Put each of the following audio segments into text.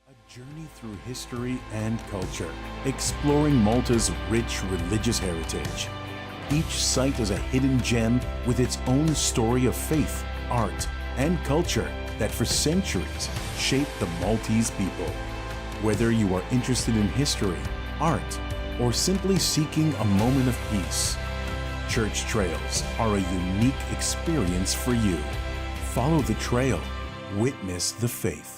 A journey through history and culture, exploring Malta's rich religious heritage. Each site is a hidden gem with its own story of faith, art, and culture that for centuries shaped the Maltese people. Whether you are interested in history, art, or simply seeking a moment of peace, Church Trails are a unique experience for you. Follow the trail, witness the faith.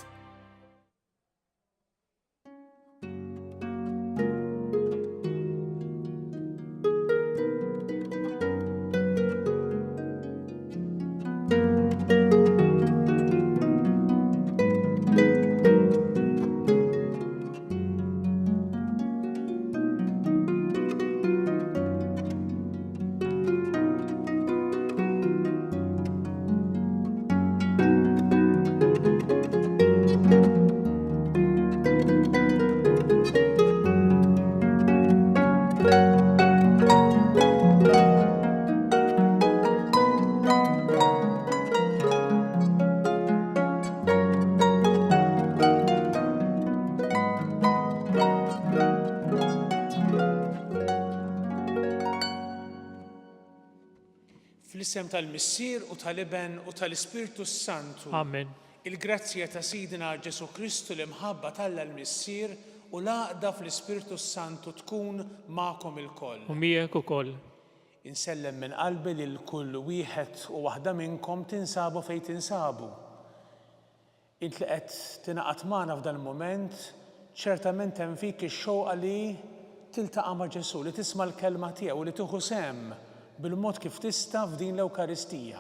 Fl-isem tal-Missier u tal-Iben u tal-Ispirtu Santu. Amen. Il-grazzja ta' Sidina Ġesu Kristu l-imħabba tal-Alla l-Missier u l-għaqda fl-Ispirtu Santu tkun magħkom ilkoll. U miegħek ukoll. Insellem minn qalbi lil kull wieħed u waħda minnkom tinsabu fejn tinsabu. Int li qed tingħaqad magħna f'dan il-mument, ċertament hemm fik ix-xewqa li tiltaqa' ma' Ġesu, li tisma' l-kelma tiegħu u li tieħu sehem bil-mod kif tista' f'din l-Ewkaristija.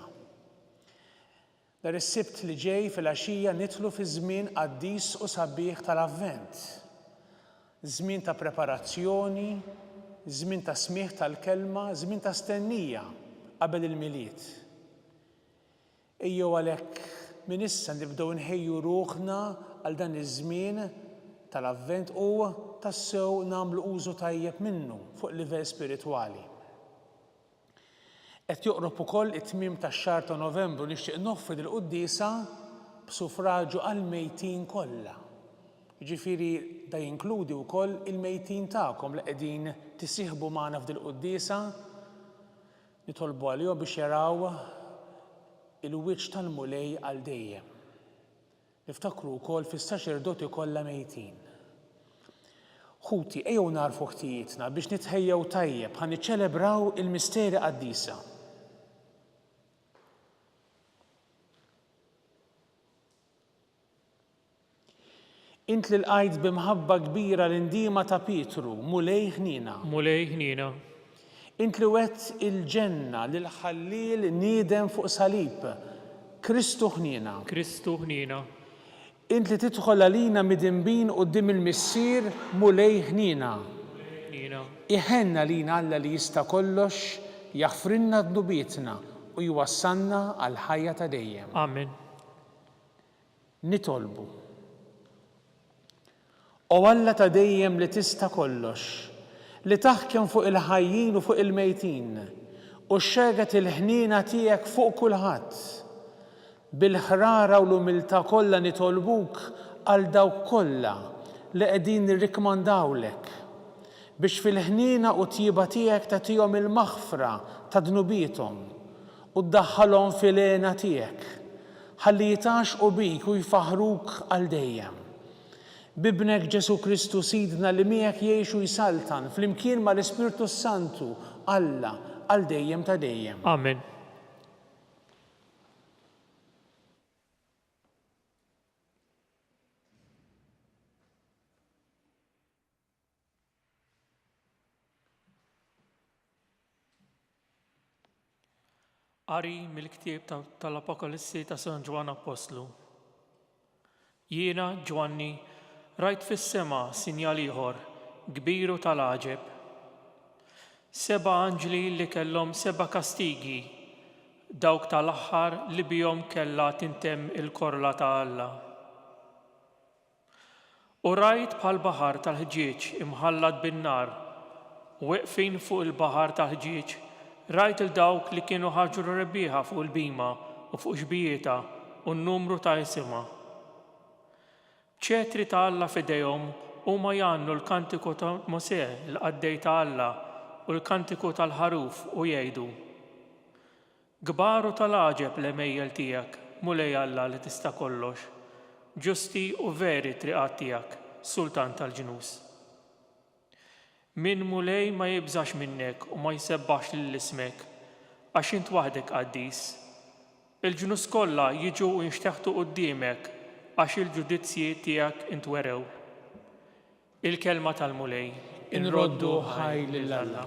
Nhar is-Sibt li ġej fil-għaxija nidħlu fi żmien qaddis u sabiħ tal-Avvent. Żmien ta' preparazzjoni, żmien ta' smigħ tal-kelma, żmien ta' stennija qabel il-milied. Ejjew għalhekk minn issa nibdew nħejju ruħna għal dan iż-żmien tal-Avvent u tassew nagħmlu użu tajjeb minnu fuq livell spiritwali. Qed joqrob ukoll it-tmiem tax-xahar ta' Novembru nixtieq noffri lill-Quddiesa b'sufraġġju għall-mejtin kollha. Jiġifieri da jinkludi wkoll il-mejtin tagħkom li qegħdin tisieħbu magħna f'din il-Quddiesa, nitolbu għalihom biex jaraw il-wiċċ tal-mulej għal dejjem. Niftakru wkoll fis-saċerdoti kollha mejtin. Ħuti ejjew narfu ħtijietna biex nitħejjew tajjeb ħa niċċelebraw il-misteri qaddisa. Int li lqajt b'imħabba kbira l-indiema ta' Pietru, mulej ħnina. Mulej ħnina. Int li wett il-ġenna lil ħallil niedem fuq salib, Kristu ħnina. Kristu ħnina. Int li tidħol għalina midinbin quddiem il-Missier, mulej ħnina. Ħnina. Iħenna lina Alla li jista' kollox, jaħfrinna dnubietna u jwassalna għal ħajja ta' dejjem. Amen. Nitolbu. O Alla ta' dejjem li tista' kollox, li taħkem fuq il-ħajjin u fuq il-mejtin, u xxeget il-ħnina tiegħek fuq kulħadd. Bil-ħrara u l-umiltà kollha nitolbuk għal dawk kollha li qegħdin nirrikmandawlek biex fil-ħnina u tjiba tiegħek tagħtihom il-maħfra ta' dnubietom u ddaħħalhom fil-għena tiegħek ħalli jitaxqu bik u jfaħruk għal dejjem. Bibnek Ġesu Kristu Sidna li miegħek jgħixu jsaltan flimkien mal-Ispirtu Santu Alla għal dejjem ta' dejjem. Amen. Qari mill-ktieb tal-Apokalissi ta' San Ġwan Apostlu. Jiena, Ġwanni, rajt fis-sema sinjal ieħor, kbir u tal-għaġeb. 7 anġli li kellhom 7 kastigi, dawk tal-aħħar li bihom kellha tintemm il-korla ta' Alla. U rajt bħal baħar tal-ħġieġ imħallat bin-nar, u weqfin fuq il-baħar tal-ħġieġ rajt il-dawk li kienu ħaġru rebbieħa fuq il-bima u fuq xbijieta u n-numru ta' isimha. ċetri ta' Alla f'idejhom huma jgħannu l-kantiku ta' Mosè l-qaddej ta' Alla u l-kantiku tal-ħaruf u jgħidu: Kbar u tal-għaġeb l-emejjel tiegħek, mulej Alla li tista' kollox, ġusti u veri triqat tiegħek, Sultan tal-ġnus. Min mulej ma jibżax minnek u ma jsebbax lill-ismek, għax int waħdek qaddis. Il-ġnus kollha jiġu u jinxteħtu quddiemek għax il-ġudizzji tiegħek intwerew. Il-kelma tal-mulej. Inroddu ħaj lil Alla.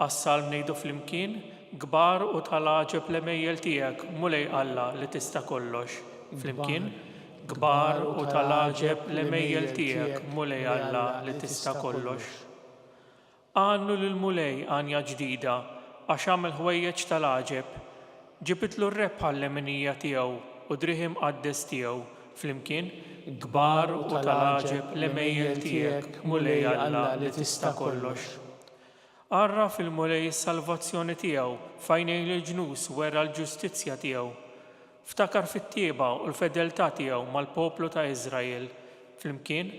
Għas-salm ngħidu flimkien, kbar u tal-għaġeb l-emejjel tiegħek, mulej Alla li tista' kollox. Flimkien, kbar u tal-għaġeb l-emejjel tiegħek, mulej Alla li tista' kollox. Għannu lill-mulej għanja ġdida għax għamel ħwejjeġ tal-għaġeb, ġibitlu r-rebħa l-lemenija tiegħu u driħim qaddes tiegħu. Flimkien, kbar u tal-għaġeb l-emejjel tiegħek, mulej Alla li tista' kollox. Arra fil-mulej is-salvazzjoni tiegħu f'għajnejn il-ġnus wera l-ġustizzja tiegħu. Ftakar fit-tieba u l-fedeltà tiegħu mal-poplu ta' Iżrael. Flimkien,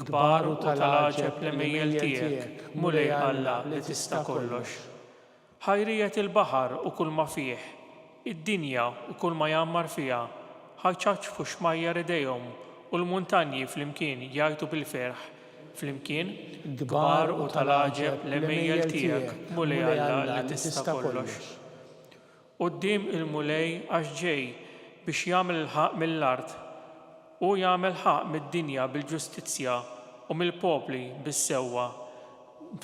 kbar u tal-għaġeb l-emejjel tiegħek, mulej Alla li tista' kollox. Ħajrijet il-baħar u kull ma fih, id-dinja u kull ma jammar fiha, ħajċaċfu xmajjar idejhom u l-muntanji flimkien jgħidu bil-ferħ. Flimkien, kbar u tal-għaġeb l-emejjel tiegħek, mulej Alla li tista' kollox. Quddiem il-mulej għax ġej biex jagħmel il-ħaq mill-art u jagħmel ħaq mid-dinja bil-ġustizzja u mill-popli bis-sewwa.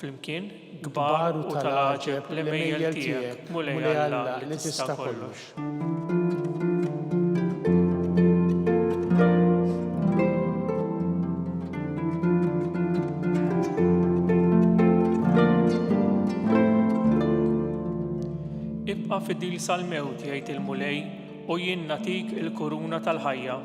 Flimkien, kbar u tal-għaġeb l-emejjel tiegħek, mulej Alla li tista' kollox. Ibqa' fidil sal-mewt jgħid il-mulej u jien nagħtik il-kuruna tal-ħajja.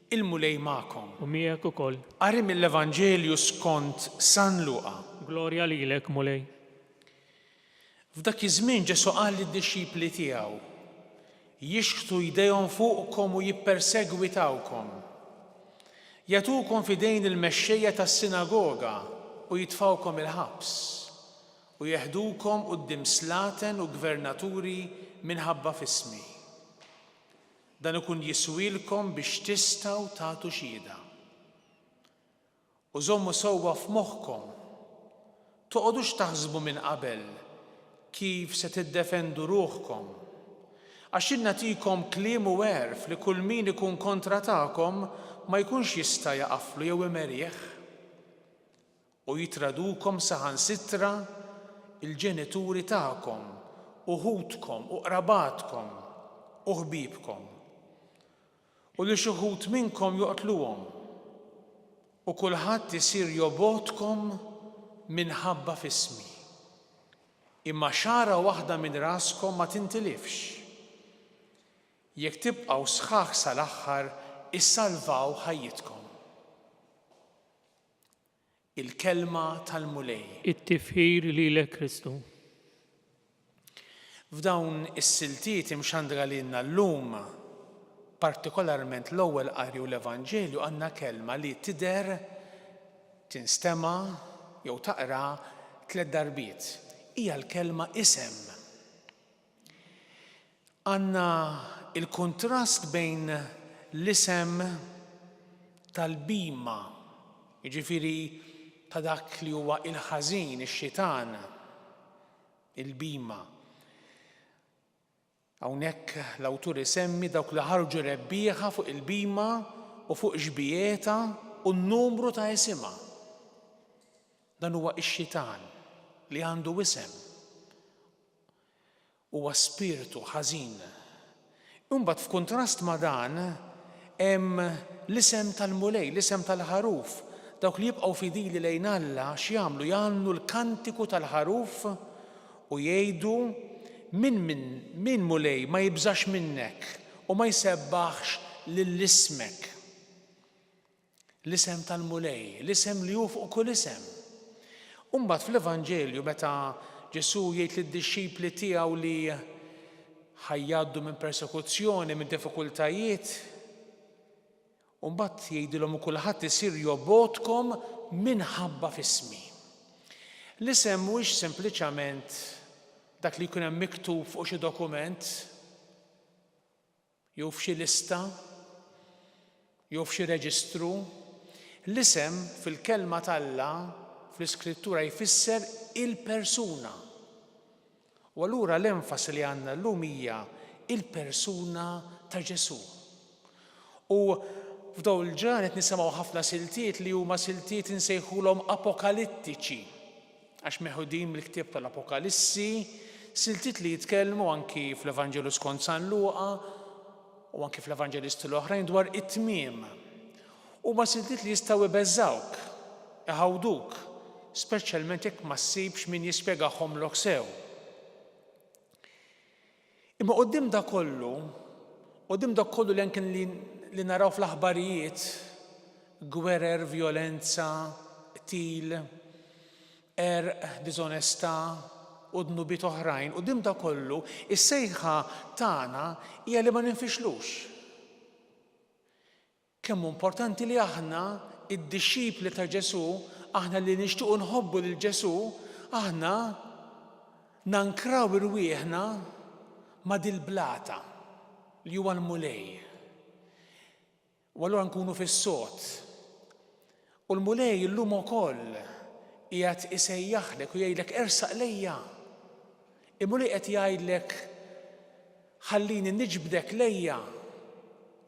Il-mulej magħkom. U miegħek ukoll. Qari mill-Evanġelju skont San Luqa. Glorja lilek, mulej. F'dak iż-żmien Ġesu qal lid-disċipli tiegħu: jixħtu jdejhom fuqkom u jippersegwitawkom. Jagħtukom f'idejn il-mexxejja tas-sinagoga u jitfgħukom il-ħabs u jeħdukom quddiem slaten u gvernaturi minħabba f'ismi. Dan ikun jiswilkom biex tistgħu tagħtu xhieda. U żommu sewwa f'moħħkom, toqgħodux taħsbu minn qabel kif se tiddefendu ruħkom. Għax innagħtikom kliem u għerf li kull min ikun kontra tagħkom ma jkunx jista' jaqaflu jew imerjieħ u jitradukom saħansitra il-ġenituri tagħkom, uħudkom u qrabatkom u ħbiebkom. U li xi wħud minnkom joqtluhom u kulħadd isir jobgħodkom minħabba f'ismi. Imma xara waħda minn raskom ma tintilifx. Jekk tibqgħu sħaħ sal-aħħar issalvaw ħajjitkom. Il-kelma tal-mulej. It-tifħir lilek Kristu. F'dawn is-siltiet imxandra lilna llum partikolarment l-ewwel qari u l-Evanġelju għandna kelma li tidher tinstema' jew taqra 3 darbiet. Hija l-kelma isem. Għandna il-kontrast bejn l-isem tal-bima, jiġifieri ta' dak li huwa il-ħażin, ix-xitan, il-bima. Hawnhekk l-awtur isemmi dawk li ħarġu rebbieħa fuq il-bima u fuq ġbijieta u n-numru ta' isimha. Dan huwa x-xitan li għandu isem. Huwa spiritu ħażin. Imbagħad f'kuntrast ma' dan hemm l-isem tal-mulej, l-isem tal-ħaruf. Dawk li jibqgħu fidili lejn Alla x'jagħmlu? Jagħmlu l-kantiku tal-ħaruf u jgħidu min mulej ma jibżax minnek u ma jsebbaħx lill-ismek. L-isem tal-mulej, l-isem li hu fuq kull isem. Imbagħad fl-Evanġelju meta Ġesu jgħid lid-dixxipli tiegħu li ħajjgħaddu minn persekuzzjoni, minn diffikultajiet, u mbagħad jgħidilhom kulħadd isir jobodkom minħabba f'ismi. L-isem mhuwiex sempliċement dak li jkun hemm miktub fuq xi dokument, jew f'xi lista, jew f'xi reġistru. L-isem fil-kelma t'Alla fl-Iskrittura jfisser il-persuna. U allura l-enfasi li għandna llum hija il-persuna ta' Ġesu. U f'dawn il-ġranet qed nisimgħu ħafna siltiet li huma siltiet insejħulhom apokalittiċi, għax meħudin mill-ktieb tal-Apokalissi, siltiet li jitkellmu anki fl-Evanġelu skont San Luqa u anki fl-Evanġelisti l-oħrajn dwar it-tmiem. Huma siltiet li jistgħu ibeżżawk, iħawduk, speċjalment jekk ma ssibx min jispjegahomlok sew. Imma quddiem dak kollu li anke li naraw fl-aħbarijiet, gwerer, vjolenza, qtil, diżonestà u dnubiet oħrajn, quddiem dak kollu, is-sejħa tagħna hija li ma ninfixlux. Kemm importanti li aħna, id-dixxipli ta' Ġesu, aħna li nixtiequ nħobbu lil Ġesu, aħna nankraw irwieħna ma' dil-blata li huwa l-mulej. U allura nkunu fis-sod. U l-mulej illum ukoll qiegħed isejjaħlek u jgħidlek ersaq lejja. Il-mulej qed jgħidlek ħallini niġbdek lejja.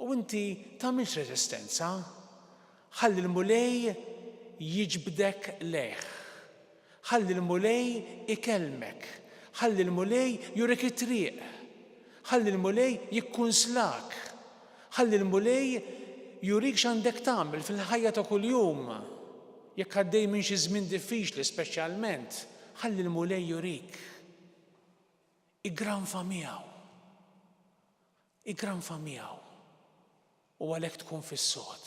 U inti tagħmilx reżistenza. Ħalli l-mulej jiġbdek lejh. Ħalli l-mulej ikellmek. Ħalli l-mulej jurik it-triq. Ħalli l-mulej jikkunslak. Ħalli l-mulej jurik x'għandek tagħmel fil-ħajja ta' kuljum. Jekk għaddej minn xi żmien diffiċli speċjalment, ħalli l-mulej jurik. Igranfa miegħu. Igranfa miegħu. U għalhekk tkun fis-sod.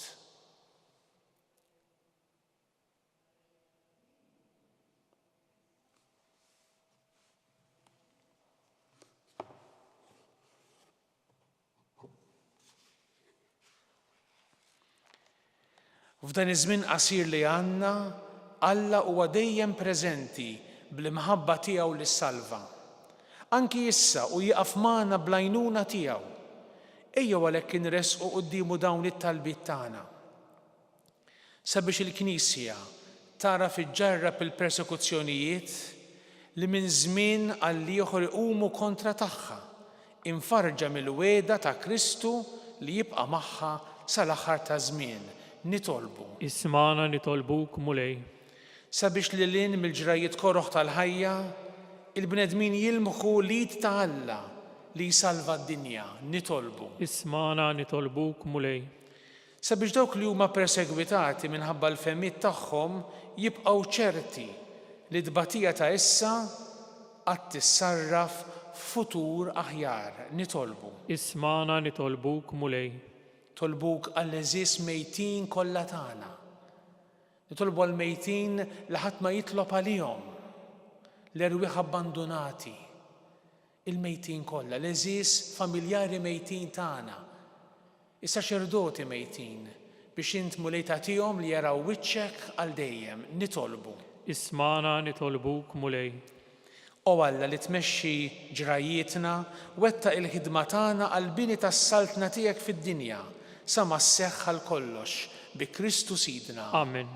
F'dan iż-żmien qasir li għandna, Alla huwa dejjem preżenti bl-imħabba tiegħu lis-salva. Anki issa u jieqaf magħna bl-għajnuna tiegħu. Ejjew għalhekk inresqu qudiemu dawn it-talbiet tagħna. Sabiex il-Knisja tara fiġġarrab il-persekuzzjonijiet li minn żmien għal ieħor iqumu kontra tagħha, infarġa mill-wiegħda ta' Kristu li jibqa' magħha sal-aħħar ta' żmien. Nitolbu. Ismana nitolbuk mulej. Sabiex li lin mill-ġrajiet koroħ tal-ħajja, il-bnedmin jilmħu lid ta' Alla li jsalva d-dinja. Nitolbu. Ismana nitolbuk mulej. Sabiex dawk li huma persegwitati minħabba l-femiet tagħhom jibqgħu ċerti li d-tbatija ta' issa qatt tissarraf futur aħjar. Nitolbu. Ismana nitolbuk mulej. Tolbuk għall-eżis mejtin kollha tagħna. Nitolbu għall-mejtin li ħadd ma jitlob għalihom, l-erwieħ abbandonati, il-mejtin kollha, l-eżis familjari mejtin tagħna, Is-saċerdoti mejtin biex int mulej tagħtihom li jaraw wiċċek għal dejjem nitolbu. Ismana nitolbuk mulej. O Alla li tmexxi ġrajietna wettaq il-ħidma tagħna għal bini tas-saltna tiegħek fid-dinja sa ma sseħħ għal kollox bi Kristu Sidna. Amen.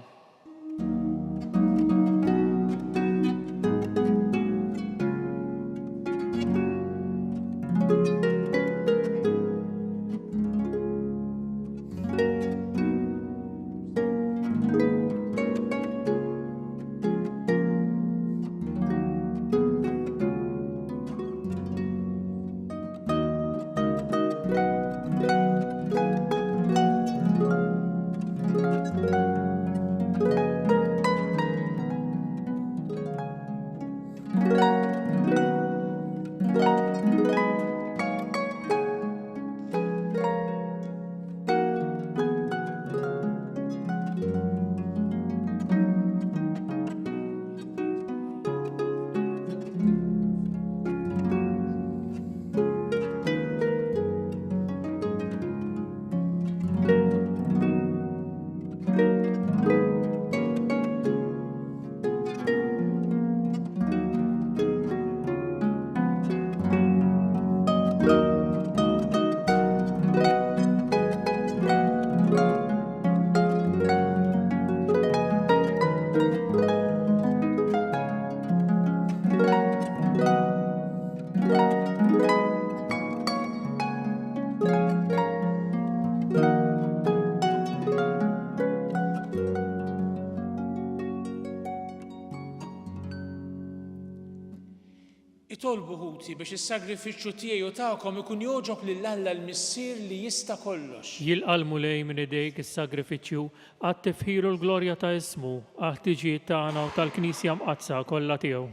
Itolbu ħuti biex is-sagrifiċċju tiegħi u tagħkom ikun jogħġob lil Alla l-Missier li jista' kollox. Jilqal mulej minn idejk is-sagrifiċċju għat tifħilu l-glorja ta' ismu għat-tiġijiet tagħna u tal-Knisja mqazza kollha tiegħu.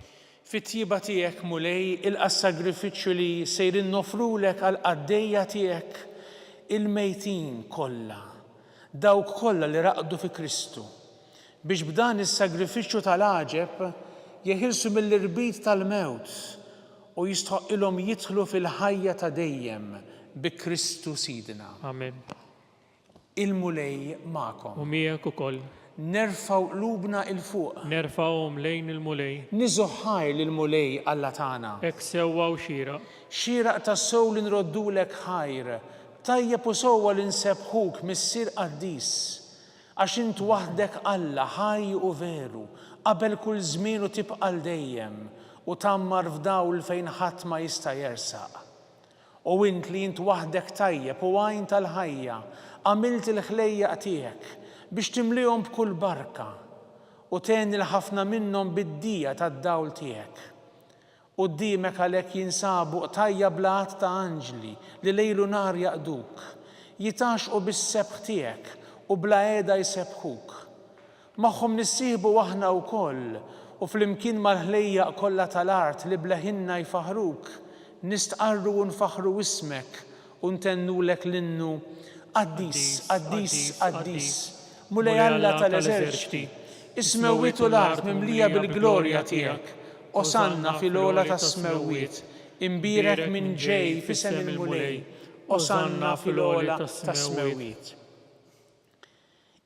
Fit-tjieba tiegħek mulej ilqa' s-sagrifiċċju li sejrin nofrulek għal qaddejja tiegħek il-mejtin kollha, dawk kollha li raqdu fi Kristu, biex b'dan is-sagrifiċċju tal-għaġeb jeħilsu mill-irbit tal-mewt u jistħoqilhom jidħlu fil-ħajja ta' dejjem bi Kristu Sidna. Amen. Il-mulej magħkom. U miegħek ukoll. Nerfgħu qlubna il fuq. Nerfgħuhom lejn il-mulej. Niżu ħajr lill-mulej Alla tagħna. Hekk sewwa u xieraq. Xieraq tas-sew li nroddulek ħajr, tajjeb u sewwa li nsebħuk missier qaddis, għax int waħdek Alla ħaj u veru, qabel kull żmien u tibqa' l dejjem u tammar f'dawl fejn ħadd ma jista' jersaq. U int li int waħdek tajjeb u għajn tal-ħajja għamilt il-ħlejjaq tiegħek biex timlihom b'kull barka u tgħin il-ħafna minnhom bid-dija tad-dawl tiegħek. Quddiemek għalhekk jinsabu tajja blat ta' anġli li lejlu nar jaqduk, jitaxqu bis-sebħ tiegħek u bla qiegħda jsebħuk. Magħhom nissieħbu aħna wkoll u flimkien mal-ħlejjaq kollha tal-art li bleħinna jfaħruk, nistqarru u nfaħru ismek u ntennulek l-innu Qaddis, Qaddis, Qaddis, mulej Alla tal-eżerċiti, ismewwiet u l-art mimlija bil-glorja tiegħek, osanna fil-ogħla tas-smewwiet, imbierek minn ġej f'isem il-mulej, osanna fil-ogħla tas-smewwiet.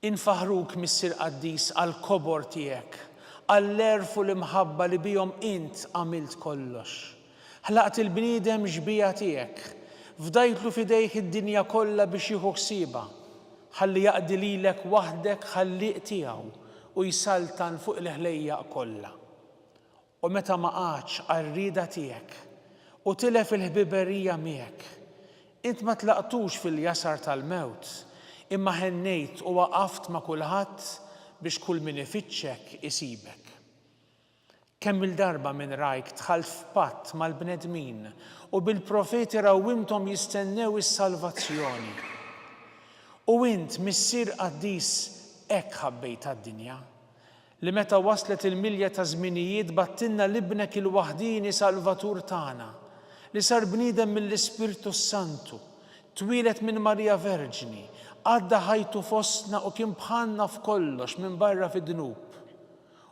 Infaħruk Missier Qaddis għall-kobor tiegħek, għall-erfu l-imħabba li bihom int għamilt kollox. Ħlaqt il-bniedem ġbija tiegħek, fdajtlu fidejk id-dinja kollha biex jieħu ħsiebha, ħalli jaqdi lilek waħdek ħalliq tiegħu u jsaltan fuq il-ħlejjaq kollha. U meta ma qatx għar-rieda tiegħek u tilef il-ħbiberija miegħek, int ma tlaqtux fil-jasar tal-mewt, imma ħennejt u waqaft ma' kulħadd biex kull min ifittxek isibek. Kemm il-darba minn rajk dħalt f'patt mal-bnedmin u bil-profeti rawwimthom jistennew is-salvazzjoni. U int Missier Qaddis hekk ħabbejt għad-dinja li meta waslet il-milja ta' żminijiet battilna libnek il-waħdini Salvatur tagħna li sar bniedem mill-Ispirtu Santu, twilet minn Marija Verġni, għadda ħajtu fostna u kien bħalna f'kollox minn barra fid-dnub.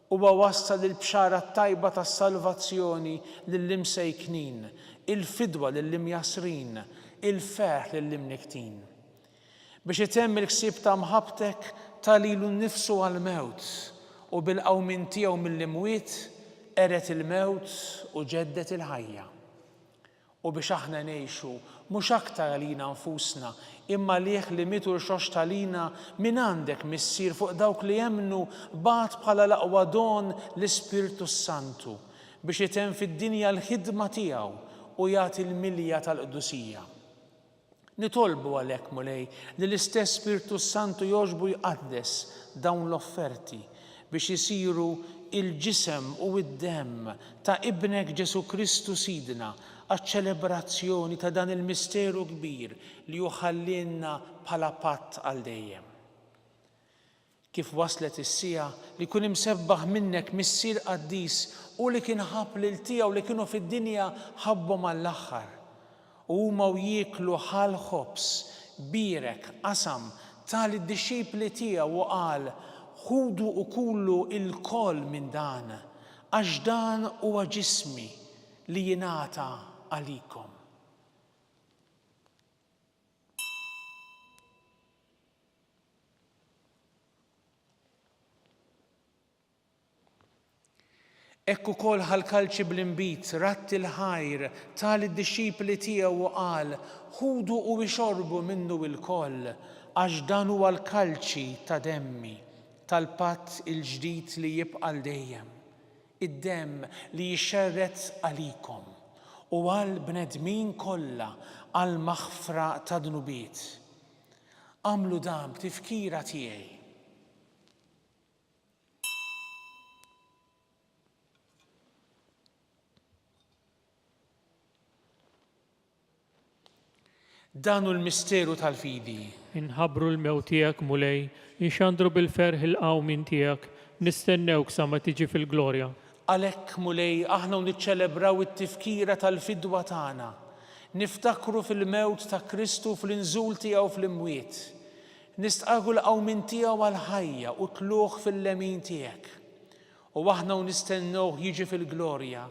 Huwa wassal il-bxara tajba tas-salvazzjoni lill-imsejknin, il-fidwa lill-imjasrin, il-ferħ lill-imniktin. biex itemm il-ksib ta' mħabbtek ta' lilu nnifsu għal-mewt u bil-qawmin tiegħu mill-imwiet eret il-mewt u ġeddet il-ħajja. U biex aħna ngħixu mhux aktar għalina nfusna imma lieh li mitu l-xox talina minn għandek missier fuq dawk li jemmnu bagħad bħala l-aqwa don l-Ispirtu Santu biex itemm fid-dinja l-ħidma tiegħu u jagħti l-milja tal-qdusija. Nitolbu għalhekk mulej li l-istess Spiritu Santu jogħġbu jqaddes dawn l-offerti biex isiru il-ġisem u id-demm ta' Ibnek Ġesu Kristu Sidna għaċ-ċelebrazzjoni ta' dan il-misteru kbir li juħallinna bħala patt għal dejjem. Kif waslet is-sija li kun imsebbaħ minnek missier qaddis u li kien ħabb lil tiegħu li kienu fid-dinja ħabbhom għall-aħħar. U huma jieklu ħal ħobs, birek, qasam tal id-dixxipli tiegħu u qal ħudu u kullu il-koll minn dan, għax dan huwa ġismi li jingħata għalikom. Ekk ukoll ħal-kalċi bl-imbit ratt il-ħajr tal id-dixxipli tiegħu u qal ħudu u ixorbu minnu il-koll għax dan huwa l-kalċi ta' demmi tal-patt il-ġdid li jibqa' dejjem, id-demm li jixxerret għalikom u għal bnedmin kollha għal maħfra ta' dnubiet. Għamlu dan b'tifkira tiegħi. Dan hu l-misteru tal-fidi. Inħabbru l-mewt tiegħek mulej, inxandru bil-ferħ il-qawmin tiegħek, nistennewk sa ma tiġi fil-glorja. Għalhekk mulej aħna niċċelebraw it-tifkira tal-fidwa tagħna. Niftakru fil-mewt ta' Kristu fl-inżul tiegħu fl-imwiet. Nistqagu l-qawmin tiegħu għall-ħajja u tluh fil-lemin tiegħek. U aħna nistennewh jiġi fil-glorja,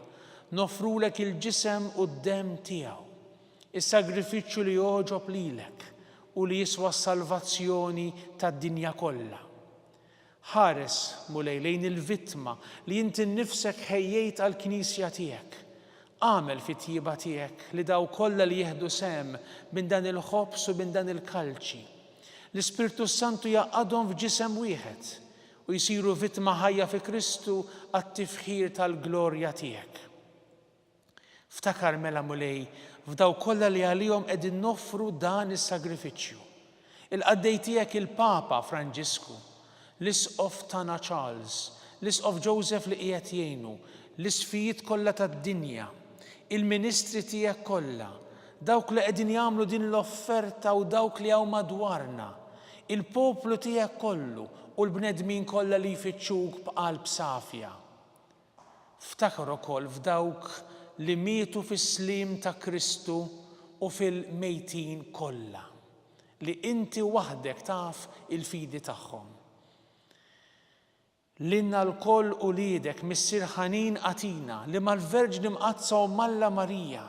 nofrulek il-ġisem u d-demm tiegħu. Is-sagrifiċċju li joġob lilek u li jiswa s-salvazzjoni tad-dinja kollha. Ħares mulej lejn il-vittma li inti nnifsek ħejjejt għall-Knisja tiegħek. Għamel fit-tjieba tiegħek li daw kollha li jieħdu sehem minn dan il-ħobs u minn dan il-kalċi. L-Ispirtu Santu jaqgħadhom f'ġisem wieħed u jsiru vittma ħajja fi Kristu għat-tifħir tal-glorja tiegħek. Ftakar mela mulej f'daw kollha li għalihom qegħdin noffru dan is-sagrifiċċju. Il-qaddej tiegħek il-Papa Franġisku, l-Isqof tagħna Charles, l-Isqof Joseph li qiegħed jgħinu, l-isfijiet kollha tad-dinja, il-ministri tiegħek kollha, dawk li qegħdin jagħmlu din l-offerta u dawk li hawn madwarna, il-poplu tiegħek kollu u l-bnedmin kollha li jfittxuk b'qalb safja. Ftakar ukoll f'dawk li mietu fis-slim ta' Kristu u fil-mejtin kollha, li inti waħdek taf il-fidi tagħhom. Linna l-koll u lidek missier ħanin Atina li mal-Verġni mqazza u Malla Marija,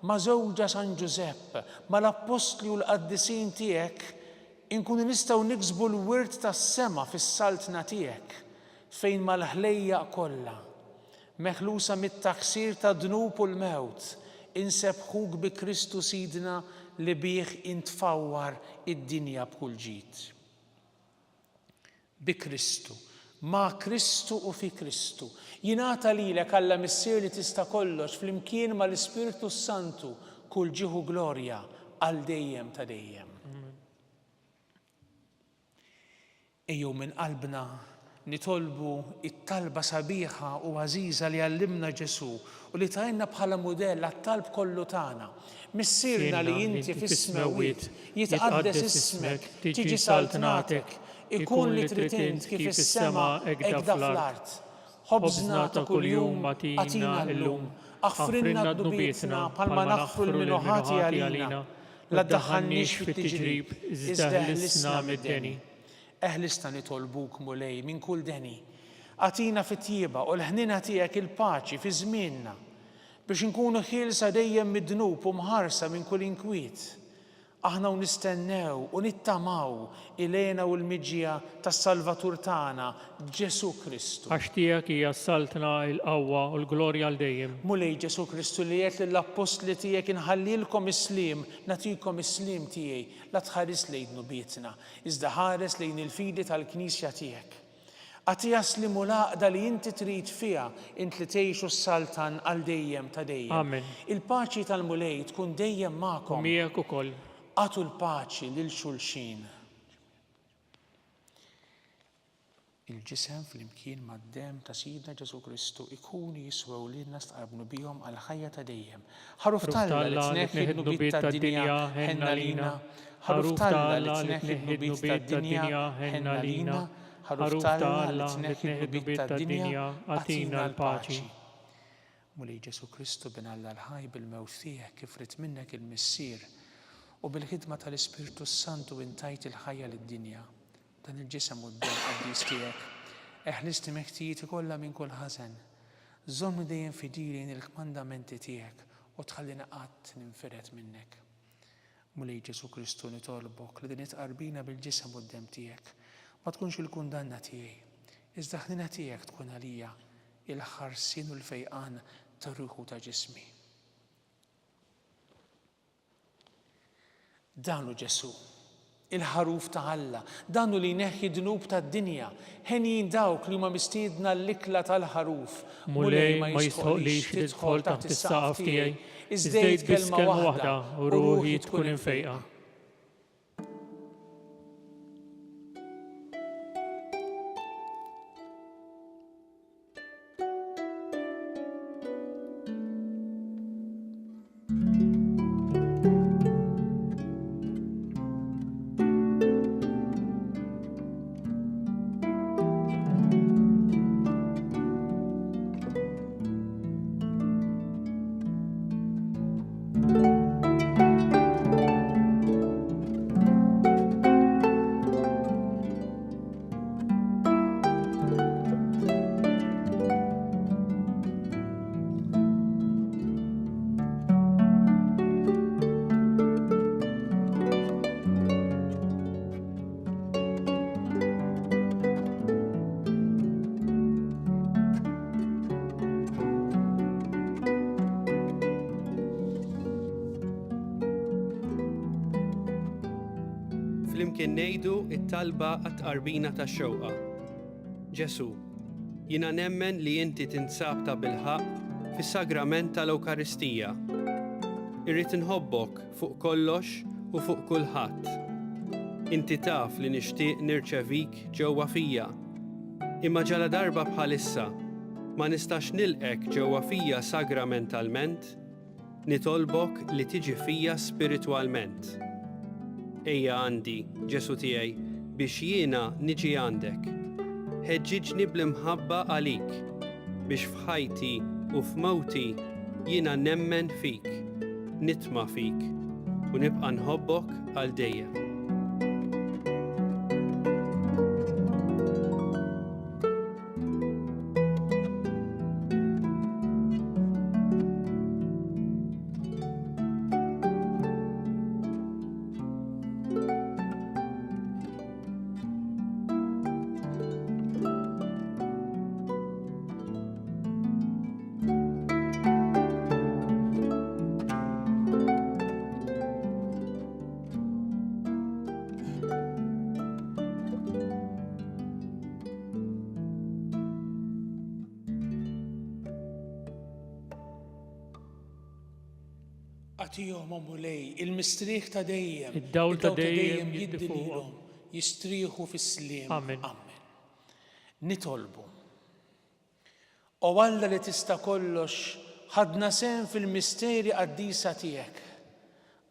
ma' żewġa San Giuseppe, mal-Apostli u l-qaddisin tiegħek inkunu nistgħu niksbu l-wirt tas-sema fis-saltna tiegħek fejn mal-ħlejja kollha. Meħlusa mit-taħsir ta' dnub u l-mewt, insebħuk bi Kristu Sidna li bih intfawwar id-dinja b'kull ġid. Bi Kristu, ma' Kristu u fi Kristu, jingħata lilek Alla missier li tista' kollox flimkien mal-Ispirtu Santu kull ġieħu glorja għal dejjem ta' dejjem. Ejjew minn qalbna nitolbu it-talba sabiħa u għażiża li għallimna Ġesu u li tajna bħala mudell għat-talb kollu tagħna. Missierna li inti fis-smawiet jitqaddes ismek, tiġi saltnatek, ikun li trid int kif is-sema hekk fl-art. Ħobżna ta' kuljum atina llum, aħfrinna d-dubietna bħalma naħfru l-minuħati għalina, la ddaħħalniex fit-tiġrib iżda ħlisna mid-deni. Eħlista nitolbuk mulej minn kull deni. Atina fit-tjieba u l-ħnina tiegħek il-paċi fi żmienna biex inkunu ħielsa dejjem mid-dnub u mħarsa minn kull inkwiet. Aħna nistennew u nittamaw ilejna u l-miġija tas-Salvatur tagħna Ġesu Kristu. Għax tiegħek hija s-saltna, l-qawwa u l-glorja għal dejjem. Mulej Ġesu Kristu li jgħid lill-Apostli tiegħek inħallilkom is-slim, nagħtikom is-slim tiegħi, la tħares lejn nubietna, iżda ħares lejn il-fidi tal-Knisja tiegħek. Għatija slimu laqda li inti trid fiha int li tgħixu s-saltan għal dejjem ta' dejjem. Amen. Il-paċi tal-Mulej tkun dejjem magħkom. Miegħek ukoll. Għatu l-paċi lil xulxin. Il-ġisem fl-imkien mad-dem ta' Sidna Ġesu Kristu ikunu jiswew lilna stqarbnu bihom għal ħajja ta' dejjem. Ħaruf Talla li tneħħi n-nubiet tad-dinja ħenna lina. Ħaruf Talla li tneħħi n-nubiet tad-dinja ħenna lina. Ħaruf Talla li tneħħi n-nubiet tad-dinja għatina l-paċi. Mulej Ġesu Kristu bin Alla l-ħaj bil-mewt tiegħek kif rid minnek il-missier u bil-ħidma tal-Ispirtu Santu intajt il-ħajja lid-dinja. Dan il-ġisem u d-dem qaddis tiegħek. Eħlisti meħtijiet kollha minn kull ħażen. Żomm dejjem fidili il-kmandamenti tiegħek u tħallina qatt ninfiret minnek. Mulej Ġesu Kristu nitolbok li din itqarbina bil-ġisem u d-dem tiegħek. Ma tkunx il-kundanna tiegħi, iżda ħnina tiegħek tkun għalija il-ħarsin u l-fejqan ta' ruħu ta' ġismi. Danu Ġesu, il-ħaruf ta' Alla, danu li jneħħi dnub tad-dinja, ħenjin dawk li huma mistiedna l-ikla tal-ħaruf. Mulej ma jistħoqlix tidħol taħt is-saqaf tiegħi, iżdejt kelma waħda u ruħi tkun infejqa. Flimkien ngħidu t-talba għat-tqarbina tax-xewqa. Ġesu, jiena nemmen li inti tinsab ta' bilħaq fis-sagrament tal-Ewkaristija. Irrid inħobbok fuq kollox u fuq kulħadd. Inti taf li nixtieq nirċevik ġewwa fija. Imma ġala darba bħalissa ma nistax nilqek ġewwa fija sagramentalment, nitolbok li tiġi fija spiritwalment. Ejja għandi, Ġesu tiegħi, biex jiena niġi għandek. Ħeġġiġni bl-imħabba għalik, biex f'ħajti u f'mewti jiena nemmen fik, nitma' fik u nibqa' nħobbok għal dejjem. Għatihom Mulej, il-mistrieħ ta' dejjem, Id-dawl ta' dejjem jiddi jiddililhom, jistrieħu fis-sliem. Amen. Nitolbu. O Alla li tista' kollox, ħadna sehem fil-misteri qaddisa tiegħek.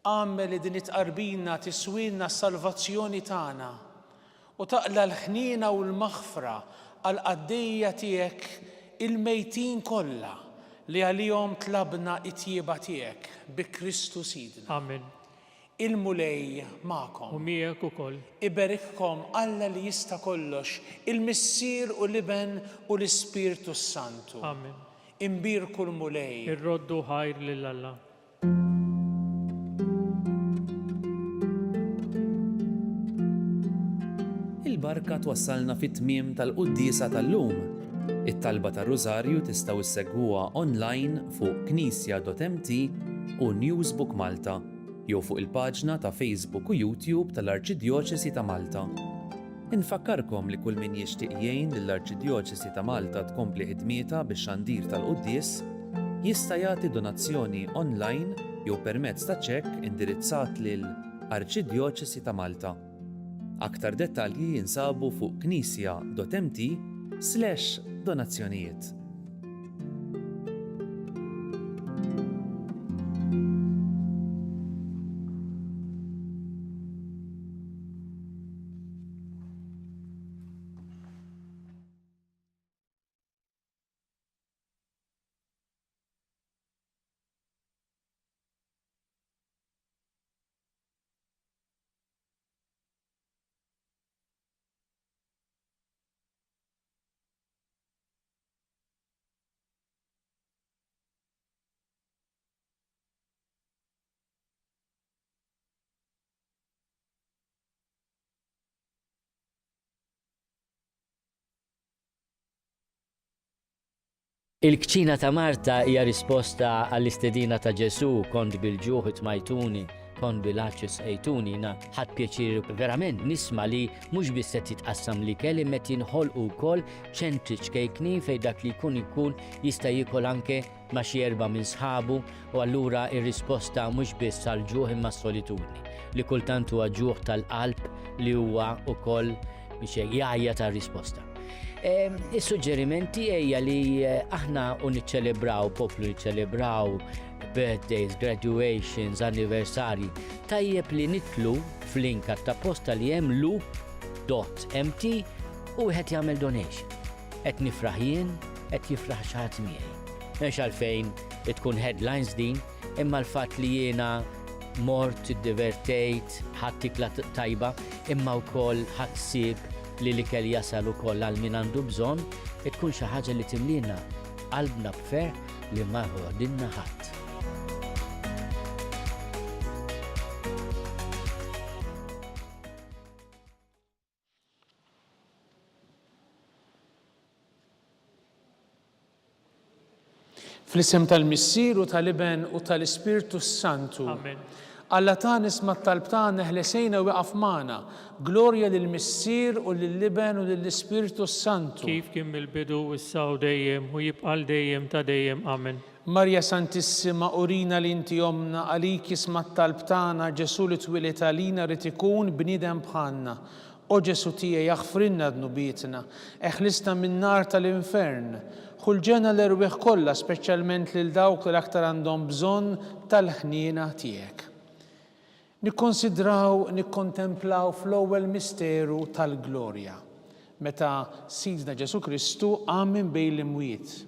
Għammel li din itqarbina tiswilna s-salvazzjoni tagħna u taqla l-ħniena u l-maħfra għal qaddejja tiegħek il-mejtin kollha li għalihom tlabna it-tjieba tiegħek bi Kristu Sidna. Amen. Il-Mulej magħkom. U miegħek ukoll. Iberikkom Alla li jista' kollox, il-Missier u l-Iben u l-Ispirtu Santu. Amen. Imbirku l-Mulej. Irroddu ħajr lil Alla. il-barka twassalna fit-tmiem tal-quddiesa tal-lum. It-talba tar-Rużarju tistgħu issegwuha online fuq knisja.mt u Newsbook Malta jew fuq il-paġna ta' Facebook u YouTube tal-Arċidjoċesi ta' Malta. Infakkarkom li kull min jixtieq jgħin lill-Arċidjoċesi ta' Malta tkompli ħidmietha bix-xandir tal-Quddies jista' jagħti donazzjoni online jew permezz ta' ċekk indirizzat lil Arċidjoċesi ta' Malta. Aktar dettalji jinsabu fuq knisja.mt/donazzjonijiet. Il-kċina ta' Marta hija risposta għall-istedina ta' Ġesu kont bil-ġuħ itmajtuni, kont bil-aċċess ejtuni, ħadd pjaċir verament nisma' li mhux biss qed jitqassam li kelli met jinħolqu wkoll ċentri ċkejkni fejn dak li jkun jista' jiekol anke ma' xi erba' minn sħabu u allura r-risposta mhux biss għall-ġuħ imma s-solitudni li kultant huwa ġuħ tal-qalb li huwa wkoll biex jgħajja tar-risposta. Is-suġġerimenti hija li aħna niċċelebraw, poplu niċċelebraw birthdays, graduations, anniversari. Tajjeb li nitlu f'link ta' posta li hemm lu.mt u wieħed jagħmel donation. Qed nifraħ jien, qed jifraħ xi ħadd miegħi. M'hemmx għalfejn tkun headlines din, imma l-fatt li jiena mort iddivertejt, ħadd tikla tajba, imma wkoll ħadd sieb li l-ikel jasal ukoll għal min għandu bżonn, tkun xi ħaġa li timlina qalbna b'ferħ li ma ħodilna ħadd. Fl-isem tal-Missier u tal-Iben u tal-Ispirtu Santu. Amen. Alla ta' nisma' t-talb tagħna ħlesejna u waqaf magħna. Glorja lill-Missier u lill-Iben u lill-Ispirtu Santu. Kif kien mill-bidu issa u dejjem u jibqal dejjem ta' dejjem. Amen. Marja Santissima, urina li inti omna, għalik jisma' t-talb tagħna, Ġesu li twilet għalina rid ikun bniedem bħalna. O Ġesu tiegħi jaħfrinna dnubietna, eħlisna min-nar tal-infern. Ħulġena l-erwieħ kollha, speċjalment lil dawk li aktar għandhom bżonn tal-ħniena tiegħek. Nikkonsidraw, nikkontemplaw fl-ewwel misteru tal-glorja, meta Sidna Ġesu Kristu qam minn bejn l-imwiet.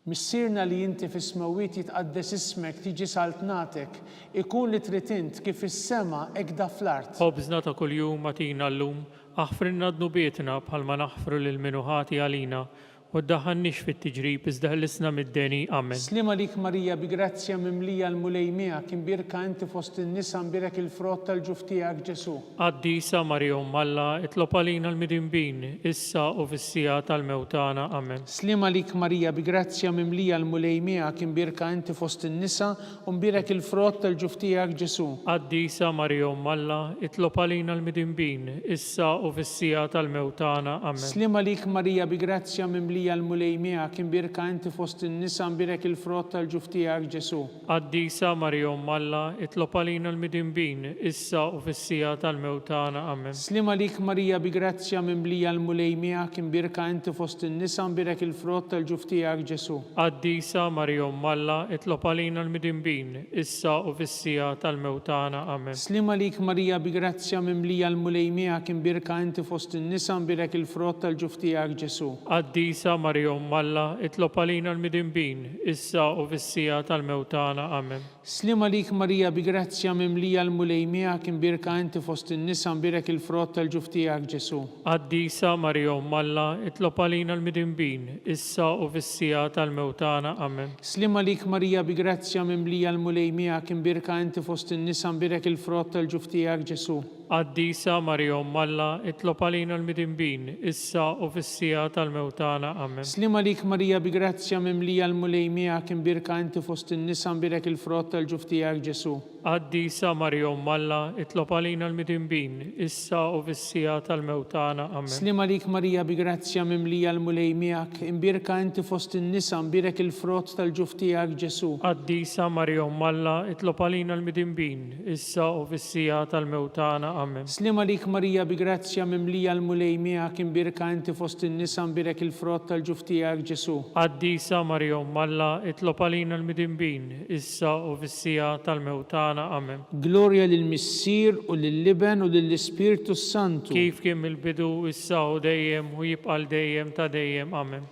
Missierna li inti fis-smawiet jitqaddes ismek, tiġi saltnatek, ikun li trid int kif is-sema hekk da fl-art. Ħobżna ta' kuljum atina llum, aħfrinna dnubietna bħalma naħfru lil minuħati għalina. U ddaħħannix fit-tiġrib iżda ħlisna mid-deni. Amen. Slima lik Marija bi grazzja mimlija l-mulej miegħek, imbirka inti fost in-nisa imbirek il-frott tal-ġuf tiegħek Ġesu. Qaddisa Marja Alla, itlob għalina l-midinbin, issa u fis-sija tal-mewtana. Amen. Slima lik Marija bi grazzja mimlija l-mulej miegħek, imbirka inti fost in-nisa u imbirek il-frott tal-ġuf tiegħek Ġesu. Qaddisa Marja Alla, itlob għalina l-midinbin, issa u fis-sija tal-mewtana. Amen. Slima lik Marija bi grazzja mimlija l-mulej miegħek, imbirka inti fost in-nisa imbirek il-frott tal-ġuf tiegħek Ġesu. Qaddisa Marja Alla, itlob għalina l-midinbin, issa u fis-sija tal-mewtana. Amen. Slima lik Marija bi grazzja mimlija l-mulej miegħek, imbirka inti fost in-nisa imbirek il-frott tal-ġuf tiegħek Ġesu. Qaddisa Marja Alla, itlob għalina l-midinbin, issa u fis-sija tal-mewtana. Amen. Slima lik Marija bi grazzja mimlija l-mulej miegħek, imbirka inti fost in-nisa imbirek il-frott tal-ġuf tiegħek Ġesu. Qaddisa Marja Alla, itlob għalina l-midinbin, issa u fis-sija tal-mewtana. Amen. Slima lik Marija bi grazzja mimlija l-mulej miegħek imbirka inti fost in-nisa imbirek il-frott tal-ġuf tiegħek Ġesu. Qaddisa Marija Umm Alla, itlob għalina l-midinbin, issa u fis-sija tal-mewtana. Amen. Slima lik Marija bi grazzja mimlija l-mulej miegħek imbirka inti fost in-nisa imbirek il-frott tal-ġuf tiegħek Ġesu. Qaddisa Marija Umm Alla, itlob għalina l-midinbin, issa u fis-sija tal-mewtana. Amen. Slima lik Marija bi grazzja mimlija l-mulej miegħek imbirka inti fost in-nisa imbirek il-frott tal-ġuf tiegħek Ġesu. Qaddisa Marija Umm Alla, itlob għalina l-midinbin, issa u fis-sija tal-mewtana. Amen. Slima lik Marija bi grazzja mimlija l-mulej miegħek imbirka inti fost in-nisa imbirek il-frott tal-ġuf tiegħek Ġesu. Qaddisa Marija Umm Alla, itlob għalina l-midinbin, issa u fis-sija tal-mewtana. Amen. Slima lik Marija bi grazzja mimlija l-mulej miegħek imbirka inti fost in-nisa imbirek il-frott tal-ġuf tiegħek Ġesu. Qaddisa Marija Umm Alla, itlob għalina l-midinbin, issa u fis-sija tal-mewtana. Amen. Glorja lill-Missier u lill-Liben u lill-Ispirtu Santu. Kif kien mill-bidu, issa u dejjem u jibqa' dejjem ta' dejjem. Amen.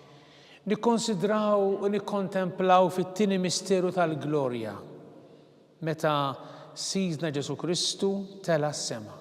Nikkonsidraw u nikkontemplaw fit-tieni misteru tal-glorja meta Sidna Ġesu Kristu tela s-sema.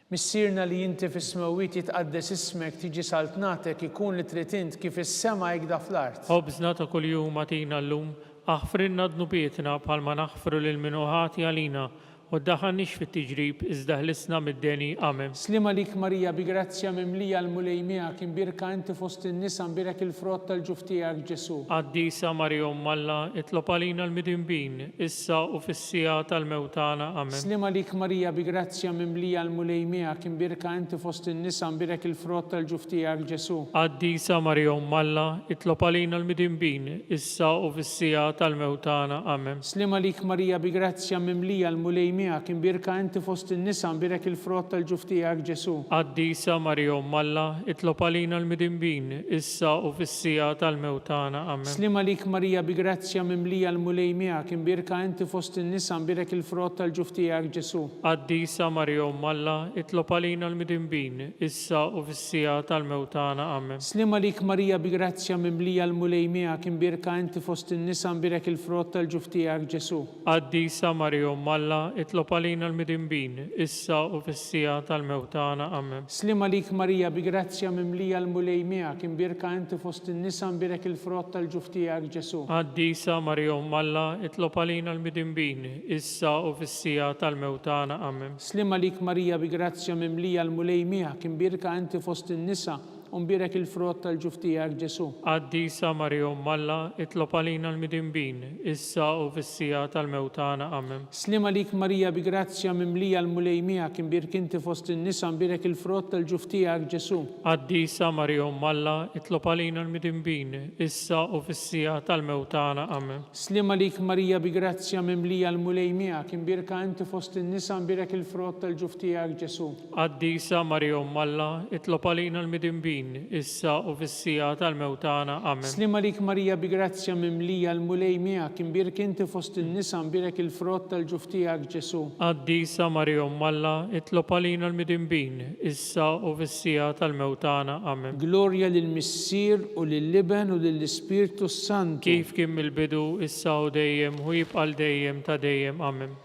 Missierna li inti fis-smewwiet jitqaddes ismek tiġi saltnatek ikun li trid int kif is-sema jgda fl-art. Ħobżna ta' kuljum agħtina llum, aħfrilna dnubietna bħalma naħfru lil min ħati għalina, u ddaħħalniex fit-tiġrib iżda ħlisna mid-deni. Amen. Slima lik Marija bi grazzja mimlija l-mulej miegħek imbirka inti fost in-nisa imbirek il-frott tal-ġuf tiegħek Ġesu. Qaddisa Marija Umm Alla, itlob għalina l-midinbin, issa u fis-sija tal-mewtana. Amen. Slima lik Marija bi grazzja mimlija l-mulej miegħek imbirka inti fost in-nisa imbirek il-frott tal-ġuf tiegħek Ġesu. Qaddisa Marija Umm Alla, itlob għalina l-midinbin, issa u fis-sija tal-mewtana. Amen. Slima lik Marija bi grazzja mimlija l-mulej miegħek imbirka inti fost in-nisa imbirek il-frott tal-ġuf tiegħek Ġesu. Qaddisa Marija Umm Alla, itlob għalina l-midinbin, issa u fis-sija tal-mewtana. Amen. Slima lik Marija bi grazzja mimlija l-mulej miegħek imbirka inti fost in-nisa imbirek il-frott tal-ġuf tiegħek Ġesu. Qaddisa Marija Umm Alla, itlob għalina l-midinbin, issa u fis-sija tal-mewtana. Amen. Slima lik Marija bi grazzja mimlija l-mulej miegħek imbirka inti fost in-nisa imbirek il-frott tal-ġuf tiegħek Ġesu. Qaddisa Marija Umm Alla, itlob għalina l-midinbin, issa u fis-sija tal-mewtana. Amen. Slima lik Marija bi grazzja mimlija l-mulej miegħek imbirka inti fost in-nisa imbirek il-frott tal-ġuf tiegħek Ġesu. Qaddisa Marija Umm Alla, itlob għalina l-midinbin, issa u fis-sija tal-mewtana. Amen. Slima lik Marija bi grazzja mimlija l-mulej miegħek imbirka inti fost in-nisa imbirek il-frott tal-ġuf tiegħek Ġesu. Qaddisa Marija Umm Alla, itlob għalina l-midinbin, issa u fis-sija tal-mewtana. Amen. Slima lik Marija bi grazzja mimlija l-mulej miegħek imbirk inti fost in-nisa imbirek il-frott tal-ġuf tiegħek Ġesu. Qaddisa Marija Umm Alla, itlob għalina l-midinbin, issa u fis-sija tal-mewtana. Amen. Slima lik Marija bi grazzja mimlija l-mulej miegħek imbirka inti fost in-nisa imbirek il-frott tal-ġuf tiegħek Ġesu. Qaddisa Marija Umm Alla, itlob għalina l-midinbin, issa u fis-sija tal-mewtana. Amen. Slima lik Marija bi grazzja mimlija l-mulej miegħek imbirk inti fost in-nisa imbirek il-frott tal-ġuf tiegħek Ġesu. Qaddisa Marija Umm Alla, itlob għalina l-midinbin, issa u fis-sija tal-mewtana. Amen. Glorja lill-Missier u lill-Liben u lill-Ispirtu Santu. Kif kien mill-bidu, issa u dejjem u jibqa' dejjem ta' dejjem. Amen.